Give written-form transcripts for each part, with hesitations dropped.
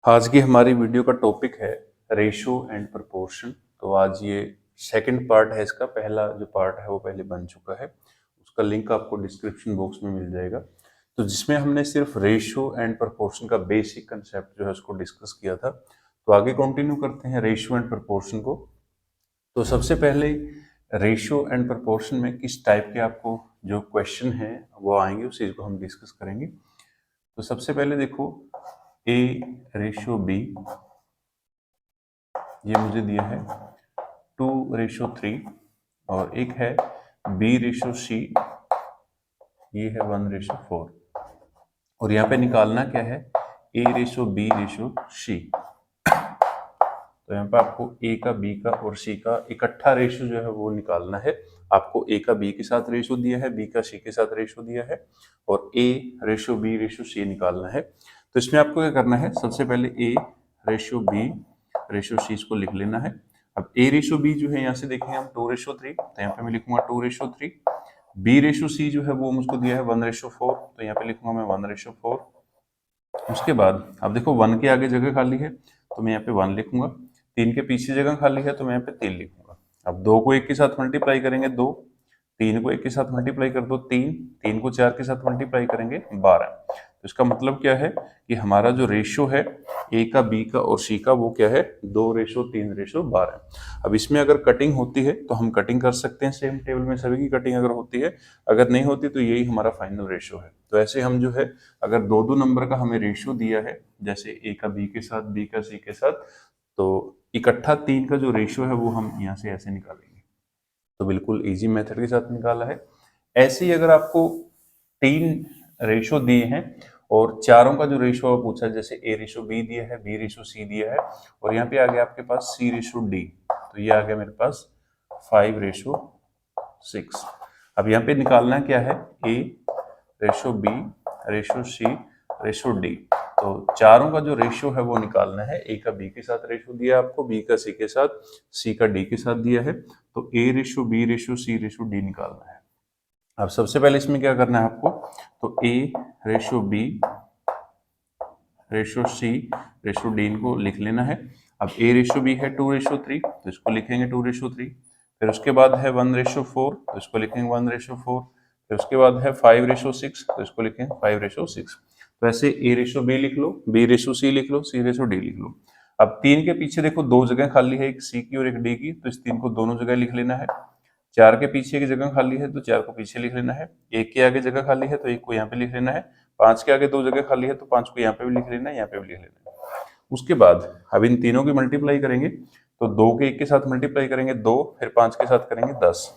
आज की हमारी वीडियो का टॉपिक है रेशो एंड प्रोपोर्शन। तो आज ये सेकंड पार्ट है। इसका पहला जो पार्ट है वो पहले बन चुका है, उसका लिंक आपको डिस्क्रिप्शन बॉक्स में मिल जाएगा। तो जिसमें हमने सिर्फ रेशो एंड प्रोपोर्शन का बेसिक कंसेप्ट जो है उसको डिस्कस किया था। तो आगे कंटिन्यू करते हैं रेशो एंड प्रोपोर्शन को। तो सबसे पहले रेशो एंड प्रोपोर्शन में किस टाइप के आपको जो क्वेश्चन है वो आएंगे, उस चीज को हम डिस्कस करेंगे। तो सबसे पहले देखो, ए रेशो बी ये मुझे दिया है 2:3, और एक है बी रेशो सी, ये है 1:4। और यहाँ पे निकालना क्या है, ए रेशो बी रेशो सी। तो यहाँ पे आपको ए का बी का और सी का इकट्ठा रेशो जो है वो निकालना है। आपको ए का बी के साथ रेशो दिया है, बी का सी के साथ रेशो दिया है, और ए रेशो बी रेशो सी निकालना है। तो इसमें आपको क्या करना है, सबसे पहले ए रेशो बी रेशो सी इसको लिख लेना है। अब ए रेशो बी जो है यहाँ से देखेंगे हम 2:3, तो यहाँ पे मैं लिखूंगा 2:3। बी रेशो सी जो है वो मुझको दिया है 1:4, तो यहाँ पे लिखूंगा मैं 1:4। उसके बाद अब देखो 1 के आगे जगह खाली है तो मैं यहाँ पे 1 लिखूंगा, 3 के पीछे जगह खाली है तो मैं यहाँ पे 3 लिखूंगा। अब 2 को 1 के साथ मल्टीप्लाई करेंगे 2, 3 को 1 के साथ मल्टीप्लाई कर दो 3, 3 को 4 के साथ मल्टीप्लाई करेंगे 12। तो इसका मतलब क्या है कि हमारा जो रेशो है ए का बी का और सी का वो क्या है, 2:3:12। अब इसमें अगर कटिंग होती है तो हम कटिंग कर सकते हैं, सेम टेबल में सभी की कटिंग अगर होती है, अगर नहीं होती तो यही हमारा फाइनल रेशो है। तो ऐसे हम जो है अगर दो दो नंबर का हमें रेशियो दिया है, जैसे ए का बी के साथ, बी का सी के साथ, तो इकट्ठा 3 का जो रेशियो है वो हम यहाँ से ऐसे निकालेंगे। तो बिल्कुल इजी मेथड के साथ निकाला है। ऐसे ही अगर आपको 3 रेशियो दिए हैं और चारों का जो रेशियो पूछा है, जैसे ए रेशियो बी दिया है, बी रेशियो सी दिया है, और यहाँ पे आ गया आपके पास सी रेशियो डी, तो ये आ गया मेरे पास 5:6। अब यहाँ पे निकालना क्या है, ए रेशो बी रेशो सी रेशो डी। तो चारों का जो रेशियो है वो निकालना है। ए का बी के साथ रेशियो दिया आपको, बी का सी के साथ, सी का डी के साथ दिया है, तो A ratio B ratio C ratio D निकालना है। अब सबसे पहले इसमें क्या करना है आपको, तो A ratio B ratio C ratio D को लिख लेना है। अब ए रेशियो बी है 2:3, तो इसको लिखेंगे 2:3। फिर उसके बाद है 1:4, तो इसको लिखेंगे 1:4। फिर उसके बाद है 5:6, तो इसको लिखेंगे 5:6। तो ऐसे ए रेशियो बी लिख लो, बी रेशियो सी लिख लो, सी रेशियो डी लिख लो। अब 3 के पीछे देखो 2 जगह खाली है, एक सी की और एक डी की, तो इस 3 को दोनों जगह लिख लेना है। 4 के पीछे की जगह खाली है तो 4 को पीछे लिख लेना है। 1 के आगे जगह खाली है तो 1 को यहाँ पे लिख लेना है। 5 के आगे 2 जगह खाली है तो 5 को यहाँ पे भी लिख लेना है, यहाँ पे भी लिख लेना है। उसके बाद अब इन तीनों की मल्टीप्लाई करेंगे, तो 2 के 1 के साथ मल्टीप्लाई करेंगे 2, फिर 5 के साथ करेंगे 10,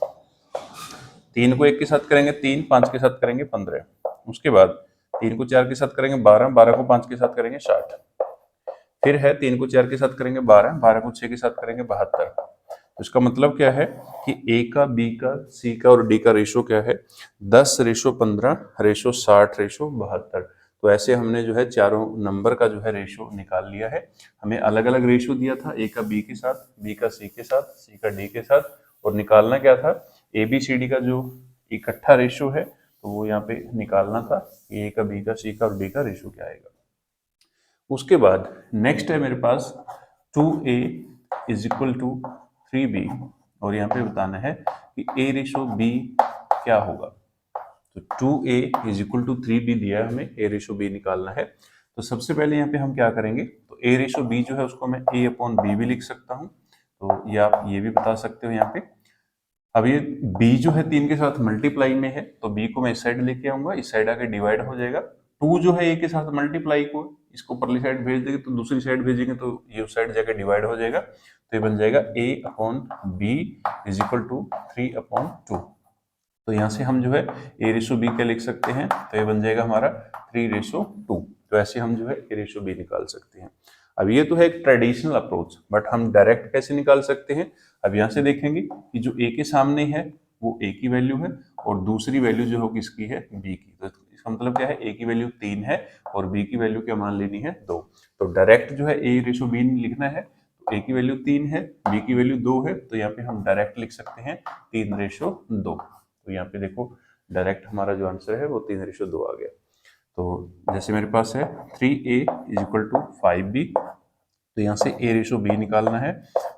3 को 1 के साथ करेंगे 3, 5 के साथ करेंगे 15। उसके बाद 3 को 4 के साथ करेंगे 12, 12 को 5 के साथ करेंगे 60। फिर है 3 को 4 के साथ करेंगे 12, 12 को 6 के साथ करेंगे 72। तो इसका मतलब क्या है कि ए का, बी का, सी का और डी का रेशो क्या है, 10:15:60:72। तो ऐसे हमने जो है चारों नंबर का जो है रेशो निकाल लिया है। हमें अलग अलग रेशो दिया था, ए का बी के साथ, बी का सी के साथ, सी का डी के साथ, और निकालना क्या था, ए बी सी डी का जो इकट्ठा रेशो है तो वो यहाँ पे निकालना था, ए का, बी का, सी का और डी का रेशो क्या आएगा। उसके बाद नेक्स्ट है मेरे पास 2a is equal to 3b, और यहाँ पे बताना है कि a रेशो b क्या होगा। तो 2a is equal to 3b दिया है, हमें a रेशो b निकालना है। तो सबसे पहले यहाँ पे हम क्या करेंगे, तो a रेशो b जो है उसको मैं a/b भी लिख सकता हूँ, तो ये आप ये भी बता सकते हो यहाँ पे। अब ये b जो है 3 के साथ मल्टीप्लाई में है, तो b को मैं इस साइड लेके आऊंगा, इस साइड आके डिवाइड हो जाएगा। 2 जो है a के साथ मल्टीप्लाई को इसको परली साइड भेज देंगे, तो दूसरी साइड भेजेंगे तो ये उस साइड जाके डिवाइड हो जाएगा, तो ये बन जाएगा a/b इज इक्वल टू 3/2। तो यहाँ से हम जो है a रेशो b क्या लिख सकते हैं, तो ये बन जाएगा हमारा 3:2। तो ऐसे हम जो है a रेशो b निकाल सकते हैं। अब ये तो है एक ट्रेडिशनल अप्रोच, बट हम डायरेक्ट कैसे निकाल सकते हैं। अब यहाँ से देखेंगे कि जो a के सामने है वो a की वैल्यू है, और दूसरी वैल्यू जो हो किसकी है, b की। तो इसका मतलब क्या है, a की वैल्यू 3 है और b की वैल्यू क्या मान लेनी है, 2। तो डायरेक्ट जो है a रेशो b लिखना है, तो a की वैल्यू 3 है, b की वैल्यू 2 है, तो यहाँ पे हम डायरेक्ट लिख सकते हैं 3:2। तो यहाँ पे देखो डायरेक्ट हमारा जो आंसर है वो 3:2 आ गया। तो जैसे मेरे पास है 3a is equal to 5b, तो यहाँ से a रेशो b निकालना है।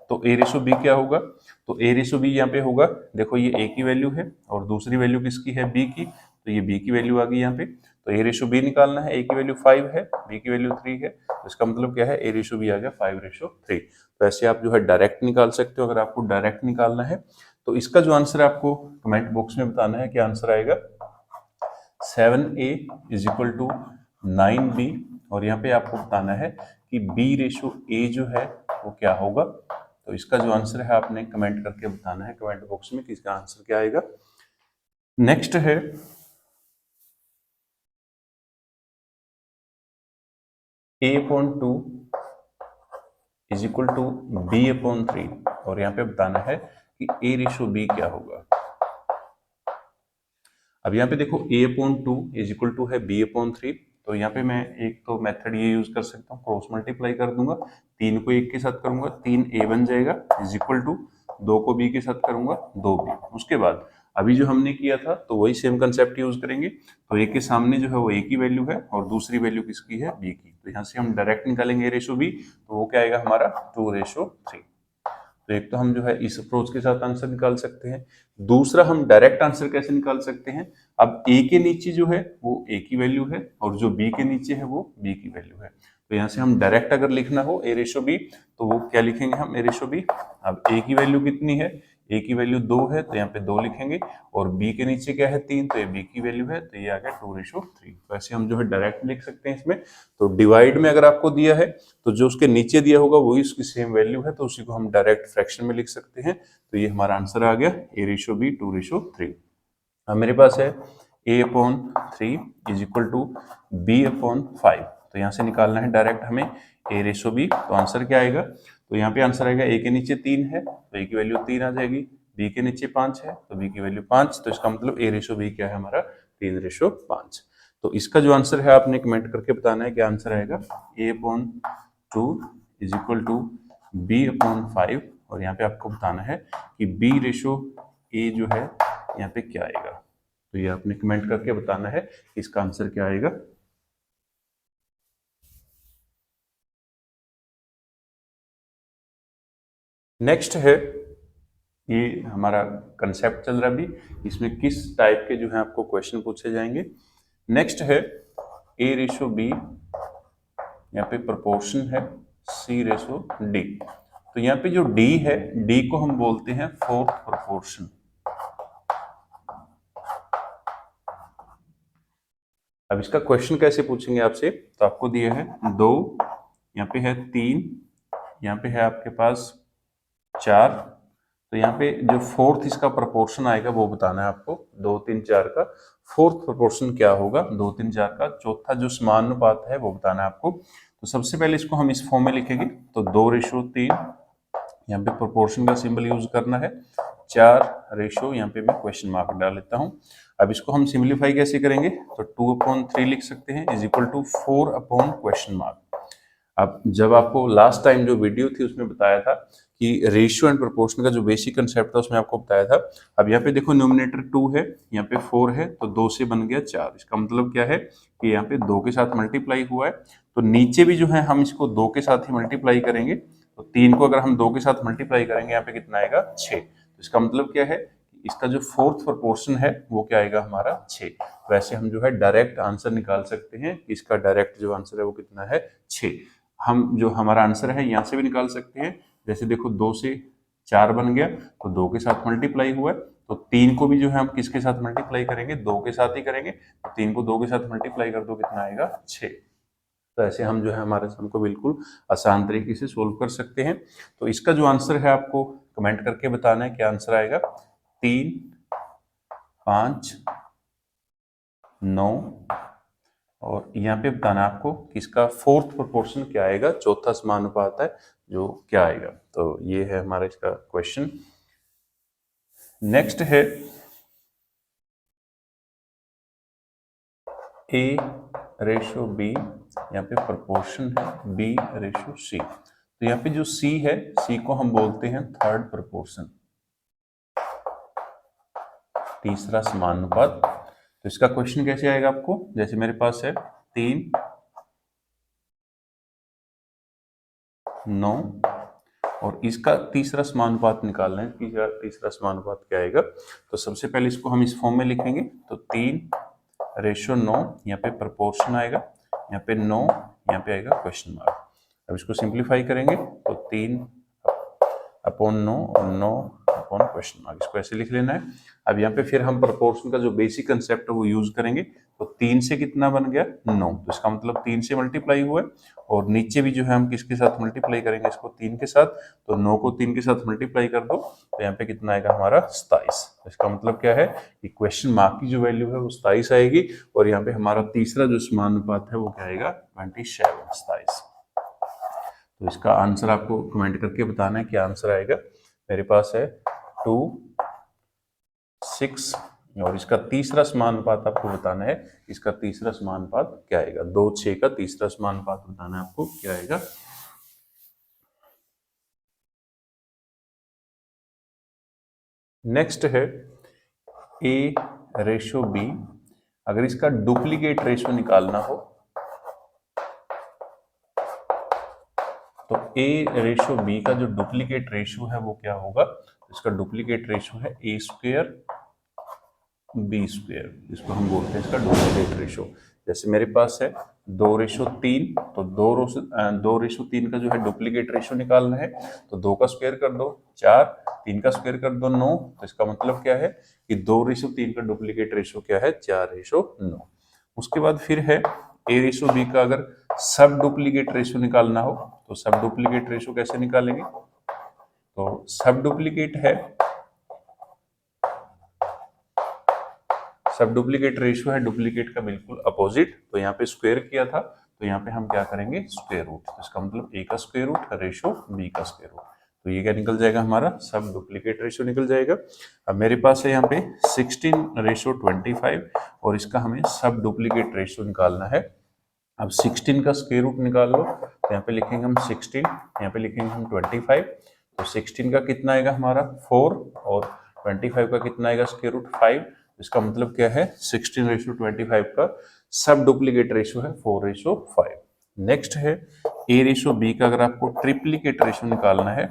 तो a रेशो b क्या होगा, तो a रेशो b यहाँ पे होगा, देखो ये a की वैल्यू है और दूसरी वैल्यू किसकी है, b की, तो ये b की वैल्यू आ गई यहाँ पे। तो a रेशो b निकालना है, a की वैल्यू 5 है, b की वैल्यू 3 है, तो इसका मतलब क्या है, a रेशो b आ गया 5:3। तो ऐसे आप जो है डायरेक्ट निकाल सकते हो। अगर आपको डायरेक्ट निकालना है तो इसका जो आंसर है आपको कमेंट बॉक्स में बताना है, क्या आंसर आएगा। 7a is equal to 9b, और यहाँ पे आपको बताना है कि b रेशो a जो है वो क्या होगा। तो इसका जो आंसर है आपने कमेंट करके बताना है कमेंट बॉक्स में कि इसका आंसर क्या आएगा। नेक्स्ट है a/2 is equal to b/3, और यहाँ पे बताना है कि a रेशो b क्या होगा। अब यहाँ पे देखो a/2 इज इक्वल टू है b/3, तो यहाँ पे मैं एक तो मेथड ये यूज कर सकता हूँ, क्रॉस मल्टीप्लाई कर दूंगा, 3 को 1 के साथ करूंगा 3a बन जाएगा, इज इक्वल टू 2 को b के साथ करूंगा 2b। उसके बाद अभी जो हमने किया था तो वही सेम कंसेप्ट यूज करेंगे। तो a के सामने जो है वो a की वैल्यू है और दूसरी वैल्यू किसकी है, b की। तो यहाँ से हम डायरेक्ट निकालेंगे a रेशो b, तो वो क्या आएगा हमारा 2:3। तो एक तो हम जो है इस अप्रोच के साथ आंसर निकाल सकते हैं, दूसरा हम डायरेक्ट आंसर कैसे निकाल सकते हैं। अब a के नीचे जो है वो a की वैल्यू है और जो b के नीचे है वो b की वैल्यू है। तो यहाँ से हम डायरेक्ट अगर लिखना हो a रेशो b, तो वो क्या लिखेंगे हम, a रेशो b। अब a की वैल्यू कितनी है, a की वैल्यू 2 है, तो यहाँ पे 2 लिखेंगे, और b के नीचे क्या है 3, तो ये b की वैल्यू है, तो ये आ गया 2:3। तो ऐसे हम जो है डायरेक्ट लिख सकते हैं इसमें। तो डिवाइड में अगर आपको दिया है तो जो उसके नीचे दिया होगा वही उसकी सेम वैल्यू है, तो उसी को हम डायरेक्ट फ्रैक्शन में लिख सकते हैं। तो ये हमारा आंसर आ गया a रेशो b 2:3। अब मेरे पास है a/3 is equal to b/5, तो यहाँ से निकालना है डायरेक्ट हमें a रेशो b। तो आंसर क्या आएगा, तो यहाँ पे आंसर आएगा a के नीचे 3 है तो a की वैल्यू 3 आ जाएगी, b के नीचे 5 है तो b की वैल्यू 5, तो इसका मतलब a रेशो b क्या है हमारा 3:5। तो इसका जो आंसर है आपने कमेंट करके बताना है क्या आंसर आएगा। a/2 is equal to b/5, और यहाँ पे आपको बताना है कि b रेशो a जो है यहाँ पे क्या आएगा। तो ये आपने कमेंट करके बताना है कि इसका आंसर क्या आएगा। नेक्स्ट है, ये हमारा कंसेप्ट चल रहा है अभी, इसमें किस टाइप के जो है आपको क्वेश्चन पूछे जाएंगे। नेक्स्ट है a रेशो b, यहाँ पे प्रोपोर्शन है c रेशो d। तो यहाँ पे जो d है, d को हम बोलते हैं फोर्थ प्रोपोर्शन। अब इसका क्वेश्चन कैसे पूछेंगे आपसे, तो आपको दिया है 2, यहाँ पे है 3, यहाँ पे है आपके पास 4, तो यहाँ पे जो फोर्थ इसका प्रोपोर्शन आएगा वो बताना है आपको। 2, 3, 4 का फोर्थ प्रोपोर्शन क्या होगा, 2, 3, 4 का चौथा जो समानुपात है वो बताना है आपको। तो सबसे पहले इसको हम इस फॉर्म में लिखेंगे, तो 2:3, यहाँ पे प्रोपोर्शन का सिंबल यूज करना है, 4 रेशो, यहाँ पे मैं क्वेश्चन मार्क डाल लेता हूँ। अब इसको हम सिंप्लीफाई कैसे करेंगे, तो 2/3 लिख सकते हैं इज इक्वल टू 4/?। अब जब आपको लास्ट टाइम जो वीडियो थी उसमें बताया था कि रेशियो एंड प्रोपोर्शन का जो बेसिक कंसेप्ट था उसमें आपको बताया था। अब यहाँ पे देखो न्यूमरेटर 2 है, यहाँ पे 4 है, तो 2 से बन गया 4। इसका मतलब क्या है कि यहाँ पे 2 के साथ मल्टीप्लाई हुआ है, तो नीचे भी जो है हम इसको 2 के साथ ही मल्टीप्लाई करेंगे। तो 3 को अगर हम 2 के साथ मल्टीप्लाई करेंगे यहाँ पे कितना आएगा 6। तो इसका मतलब क्या है, इसका जो फोर्थ प्रोपोर्शन है वो क्या आएगा हमारा 6। वैसे हम जो है डायरेक्ट आंसर निकाल सकते हैं कि इसका डायरेक्ट जो आंसर है वो कितना है 6। हम जो हमारा आंसर है यहाँ से भी निकाल सकते हैं, जैसे देखो 2 से 4 बन गया तो 2 के साथ मल्टीप्लाई हुआ है, तो 3 को भी जो है हम किसके साथ मल्टीप्लाई करेंगे, 2 के साथ ही करेंगे। तो 3 को 2 के साथ मल्टीप्लाई कर दो कितना आएगा 6। तो ऐसे हम जो है हमारे सम को बिल्कुल आसान तरीके से सोल्व कर सकते हैं। तो इसका जो आंसर है आपको कमेंट करके बताना है क्या आंसर आएगा। 3, 5, 9, और यहाँ पे बताना आपको कि इसका फोर्थ प्रोपोर्शन क्या आएगा, चौथा समानुपात है जो क्या आएगा। तो ये है हमारा इसका क्वेश्चन। नेक्स्ट है a रेशो b, यहाँ पे प्रोपोर्शन है b रेशो c। तो यहाँ पे जो c है, c को हम बोलते हैं थर्ड प्रोपोर्शन, तीसरा समानुपात। तो इसका क्वेश्चन कैसे आएगा आपको, जैसे मेरे पास है 3 9 और इसका तीसरा समानुपात निकालना है। तीसरा समानुपात क्या आएगा, तो सबसे पहले इसको हम इस फॉर्म में लिखेंगे, तो 3:9 यहाँ पे प्रपोर्शन आएगा, यहाँ पे 9, यहाँ पे आएगा क्वेश्चन मार्क। अब इसको सिंप्लीफाई करेंगे तो 3/9 और 9 अपॉन क्वेश्चन मार्क, इसको ऐसे लिख लेना है। अब यहाँ पे फिर हम प्रोपोर्शन का जो बेसिक कंसेप्ट है वो यूज करेंगे, तो 3 से कितना बन गया 9, तो इसका मतलब 3 से मल्टीप्लाई हुआ है, और नीचे भी जो है हम किसके साथ मल्टीप्लाई करेंगे, इसको 3 के साथ, तो 9 को 3 के साथ मल्टीप्लाई कर दो तो यहाँ पे कितना आएगा हमारा 27। इसका मतलब क्या है कि क्वेश्चन मार्क की जो वैल्यू है वो 27 आएगी, और यहाँ पे हमारा तीसरा जो समानुपात है वो क्या आएगा 27। तो इसका आंसर आपको कमेंट करके बताना है क्या आंसर आएगा। मेरे पास है 2 6 और इसका तीसरा समानुपात आपको बताना है, इसका तीसरा समानुपात क्या आएगा, 2 6 का तीसरा समानुपात बताना है आपको क्या आएगा। नेक्स्ट है A/B, अगर इसका डुप्लीकेट रेशो निकालना हो तो A/B का जो डुप्लीकेट रेशो है वो क्या होगा, इसका डुप्लीकेट रेशो है A² B², इसको हम बोलते हैं इसका डुप्लीकेट रेशो। जैसे मेरे पास है 2:3, तो 2:3 का जो है डुप्लीकेट रेशो निकालना है, तो 2 का स्क्वायर कर दो 4, 3 का स्क्वायर कर दो 9, तो इसका मतलब क्या है कि 2:3 का डुप्लीकेट रेशो क्या है 4:9। उसके बाद फिर है A/B का अगर सब डुप्लीकेट रेशो निकालना हो, तो सब डुप्लीकेट रेशो कैसे निकालेंगे, तो सब डुप्लीकेट है, सब डुप्लीकेट रेशियो है डुप्लीकेट का बिल्कुल अपोजिट, तो यहाँ पे स्क्वायर किया था तो यहाँ पे हम क्या करेंगे स्क्वायर रूट, तो इसका मतलब A का स्क्वायर रूट रेशियो B का स्क्वायर रूट, तो ये क्या निकल जाएगा हमारा सब डुप्लीकेट रेशियो निकल जाएगा। अब मेरे पास है यहाँ पे 16:25 और इसका हमें सब डुप्लीकेट रेशियो निकालना है। अब 16 का स्क्वायर रूट निकाल लो, तो यहाँ पे लिखेंगे हम 16, यहाँ पे लिखेंगे हम 25, तो 16 का कितना आएगा हमारा 4 और 25 का कितना आएगा स्क्वायर रूट 5, इसका मतलब क्या है 16:25 का सब डुप्लीकेट रेशियो है 4:5। नेक्स्ट है A/B का अगर आपको ट्रिप्लीकेट रेशियो निकालना है,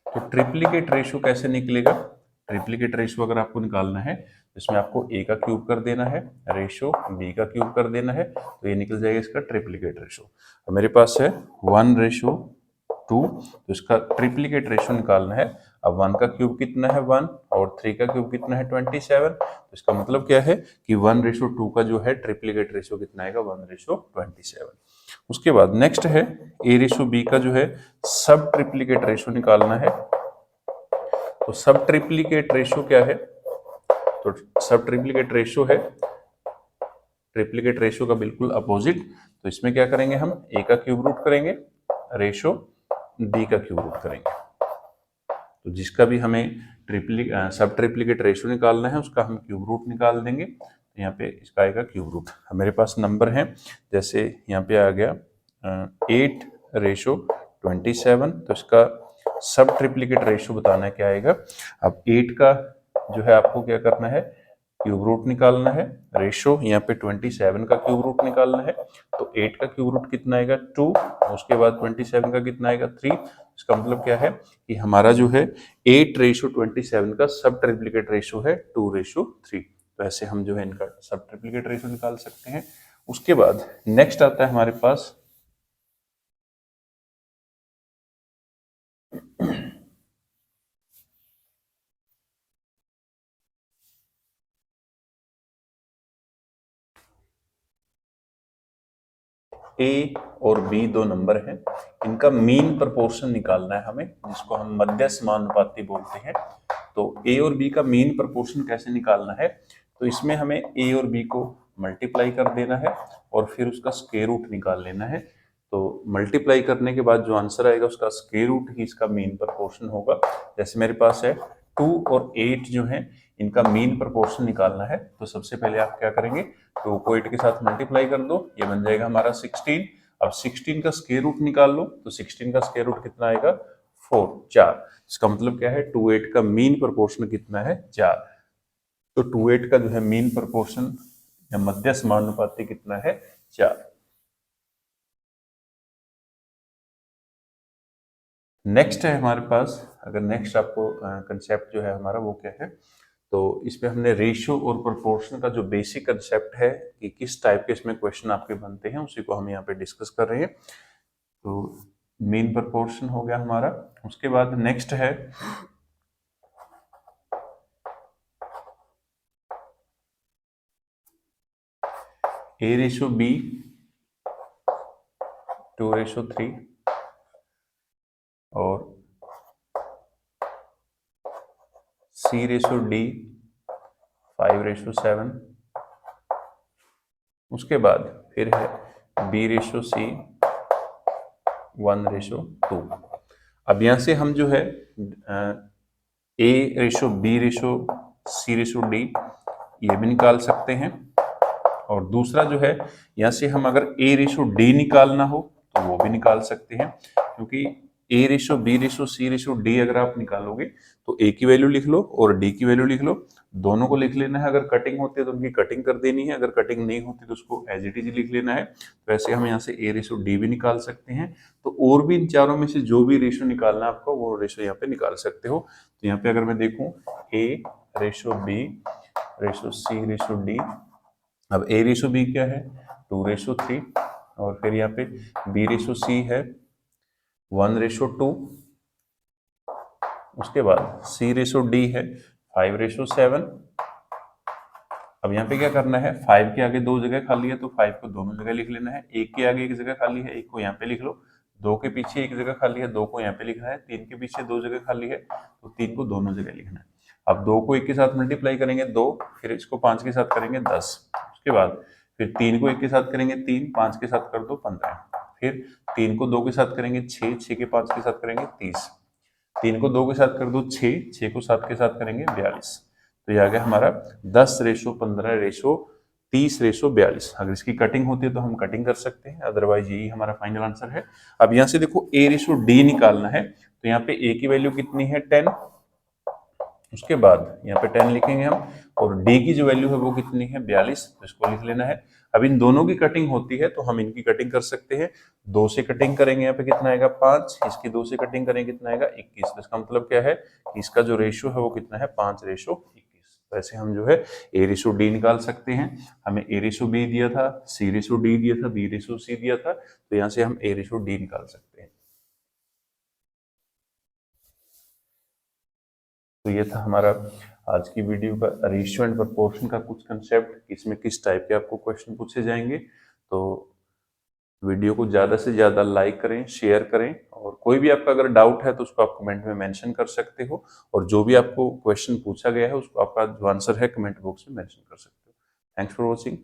तो ट्रिप्लीकेट रेशियो कैसे निकलेगा, ट्रिप्लीकेट रेशियो अगर आपको निकालना है इसमें आपको A का क्यूब कर देना है, रेशियो B का क्यूब कर देना है, तो ये निकल जाएगा इसका ट्रिप्लीकेट रेशियो। तो मेरे पास है 1:2, तो इसका ट्रिप्लीकेट रेशियो निकालना है। अब 1 का क्यूब कितना है 1 और 3 का क्यूब कितना है 27, तो इसका मतलब क्या है कि 1:2 का जो है ट्रिप्लीकेट रेशियो कितना आएगा 1:27। उसके बाद नेक्स्ट है A/B का जो है सब ट्रिप्लीकेट रेशियो निकालना है, तो सब ट्रिप्लीकेट रेशियो क्या है, तो सब ट्रिप्लीकेट रेशियो है ट्रिप्लीकेट रेशियो का बिल्कुल अपोजिट, तो इसमें क्या करेंगे हम A का क्यूब रूट करेंगे, रेशियो B का क्यूब रूट करेंगे, तो जिसका भी हमें सब ट्रिप्लीकेट रेशियो निकालना है उसका हम क्यूब रूट निकाल देंगे, तो यहाँ पे इसका आएगा क्यूब रूट। मेरे पास नंबर है जैसे यहाँ पे आ गया 8:27, तो इसका सब ट्रिप्लीकेट रेशियो बताना है क्या आएगा। अब 8 का जो है आपको क्या करना है क्यूब रूट निकालना है, रेशियो यहाँ पे 27 का क्यूब रूट निकालना है, तो 8 का क्यूब रूट कितना आएगा 2, उसके बाद 27 का कितना आएगा 3, इसका मतलब क्या है कि हमारा जो है 8:27 का सब ट्रिप्लीकेट रेशियो है 2:3, तो ऐसे हम जो है इनका सब ट्रिप्लीकेट रेशियो निकाल सकते हैं। उसके बाद नेक्स्ट आता है हमारे पास ए और बी, दो नंबर हैं, इनका मीन प्रपोर्शन निकालना है हमें, जिसको हम मध्य समानुपाती बोलते हैं। तो ए और बी का मीन प्रपोर्शन कैसे निकालना है, तो इसमें हमें ए और बी को मल्टीप्लाई कर देना है और फिर उसका स्क्वायर रूट निकाल लेना है। तो मल्टीप्लाई करने के बाद जो आंसर आएगा उसका स्क्वायर रूट ही इसका मीन प्रपोर्शन होगा। जैसे मेरे पास है 2 और 8 जो है इनका मीन प्रपोर्शन निकालना है, तो सबसे पहले आप क्या करेंगे 2 को 8 के साथ मल्टीप्लाई कर दो, ये बन जाएगा हमारा 16। अब 16 का स्क्वायर रूट निकाल लो, तो 16 का स्क्वायर रूट कितना आएगा 4 इसका मतलब क्या है 2:8 का मीन प्रोपोर्शन कितना है 4। तो 2:8 का जो है मीन प्रोपोर्शन या मध्य समानुपाती कितना है 4। नेक्स्ट है हमारे पास, अगर नेक्स्ट आपको कंसेप्ट जो है हमारा वो क्या है, तो इसमें हमने रेशियो और प्रोपोर्शन का जो बेसिक कंसेप्ट है कि किस टाइप के इसमें क्वेश्चन आपके बनते हैं उसी को हम यहाँ पे डिस्कस कर रहे हैं। तो मीन प्रोपोर्शन हो गया हमारा। उसके बाद नेक्स्ट है A/B 2/3 और C/D 5/7। उसके बाद फिर है B/C 1/2। अब यहाँ से हम जो है A/B/C/D ये भी निकाल सकते हैं, और दूसरा जो है यहाँ से हम अगर A/D निकालना हो तो वो भी निकाल सकते हैं, क्योंकि A/B/C/D अगर आप निकालोगे तो A की वैल्यू लिख लो और D की वैल्यू लिख लो, दोनों को लिख लेना है। अगर कटिंग होती है तो उनकी कटिंग कर देनी है, अगर कटिंग नहीं होती तो उसको एज इट इज लिख लेना है। तो ऐसे हम यहाँ से A/D भी निकाल सकते हैं। तो और भी इन चारों में से जो भी रेशो निकालना है आपको वो रेशो यहाँ पे निकाल सकते हो। तो यहाँ पे अगर मैं देखूँ A/B/C/D, अब A/B क्या है 2/3 और फिर यहाँ पे B/C है 1/2। उसके बाद C/D है 5/7। अब यहाँ पे क्या करना है, 5 के आगे 2 जगह खाली है तो 5 को दोनों जगह लिख लेना है। 1 के आगे 1 जगह खाली है, 1 को यहाँ पे लिख लो। 2 के पीछे 1 जगह खाली है, 2 को यहाँ पे लिखना है। 3 के पीछे 2 जगह खाली है तो 3 को दोनों जगह लिखना है। अब 2 को 1 के साथ मल्टीप्लाई करेंगे 2, फिर इसको 5 के साथ करेंगे 10। उसके बाद फिर 3 को 1 के साथ करेंगे 3, 5 के साथ कर दो 15। फिर 3 को 2 के साथ करेंगे 6, 6 के 5 के साथ करेंगे 30। 3 को 2 के साथ कर दो 6, 6 को 7 के साथ करेंगे 42। तो ये आ गया हमारा 10/15/30/42। अगर इसकी कटिंग होती है तो हम कटिंग कर सकते हैं, अदरवाइज यही हमारा फाइनल आंसर है। अब यहाँ से देखो A/D निकालना है, तो यहाँ पे A की वैल्यू कितनी है 10। उसके बाद यहाँ पे 10 लिखेंगे हम, और D की जो वैल्यू है वो कितनी है 42, तो इसको लिख लेना है। अब इन दोनों की कटिंग होती है तो हम इनकी कटिंग कर सकते हैं। 2 से कटिंग करेंगे यहाँ पे कितना आएगा 5, इसकी 2 से कटिंग करेंगे कितना आएगा 21। तो इसका मतलब क्या है कि इसका जो रेशियो है वो कितना है 5/21। तो ऐसे हम जो है A/D निकाल सकते हैं। हमें A/B दिया था, C/D दिया था, B/C दिया था, तो यहाँ से हम A/D निकाल सकते हैं। तो ये था हमारा आज की वीडियो का रेशियो एंड प्रोपोर्शन का कुछ कंसेप्ट, इसमें किस टाइप के आपको क्वेश्चन पूछे जाएंगे। तो वीडियो को ज़्यादा से ज़्यादा लाइक करें, शेयर करें, और कोई भी आपका अगर डाउट है तो उसको आप कमेंट में मेंशन कर सकते हो, और जो भी आपको क्वेश्चन पूछा गया है उसको आपका जो आंसर है कमेंट बॉक्स में मेंशन कर सकते हो। Thanks for watching.